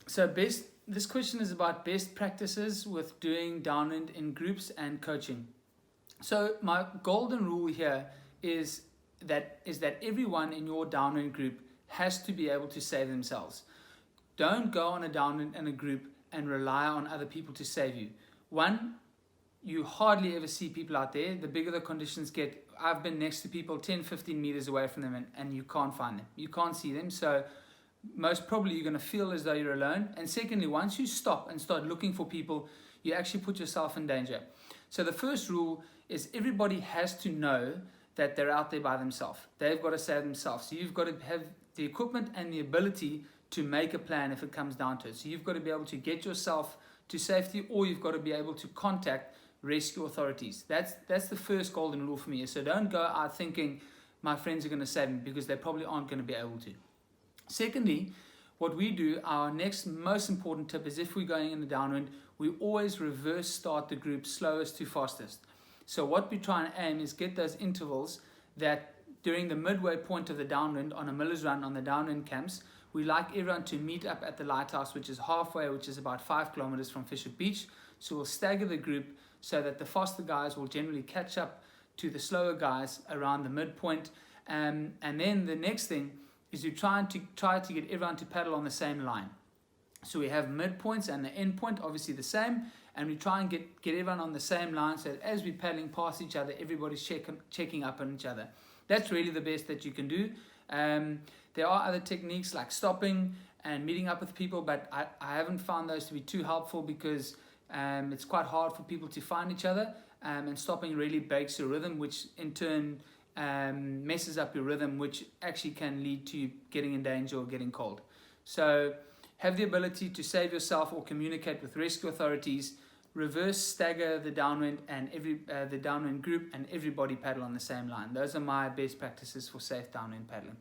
So this question is about best practices with doing downwind in groups and coaching. So my golden rule here is that everyone in your downwind group has to be able to save themselves. Don't go on a downwind in a group and rely on other people to save you. One, you hardly ever see people out there. The bigger the conditions get, I've been next to people 10, 15 meters away from them and you can't find them. You can't see them. So most probably you're going to feel as though you're alone. And secondly, once you stop and start looking for people, you actually put yourself in danger. So the first rule is everybody has to know that they're out there by themselves. They've got to save themselves. So you've got to have the equipment and the ability to make a plan if it comes down to it. So you've got to be able to get yourself to safety, or you've got to be able to contact rescue authorities. That's the first golden rule for me. So don't go out thinking my friends are going to save me, because they probably aren't going to be able to. Secondly, what we do, our next most important tip is if we're going in the downwind, we always reverse start the group slowest to fastest. So what we try and aim is get those intervals that during the midway point of the downwind on a miller's run on the downwind camps, we like everyone to meet up at the lighthouse, which is halfway, which is about 5 kilometers from Fisher Beach. So we'll stagger the group so that the faster guys will generally catch up to the slower guys around the midpoint. And then the next thing is you try to get everyone to paddle on the same line. So we have midpoints and the end point obviously the same, and we try and get everyone on the same line so that as we're paddling past each other, everybody's checking up on each other. That's really the best that you can do. There are other techniques like stopping and meeting up with people, but I haven't found those to be too helpful, because it's quite hard for people to find each other, and stopping really breaks your rhythm, which in turn messes up your rhythm, which actually can lead to you getting in danger or getting cold. So have the ability to save yourself or communicate with rescue authorities, reverse stagger the downwind and the downwind group, and everybody paddle on the same line. Those are my best practices for safe downwind paddling.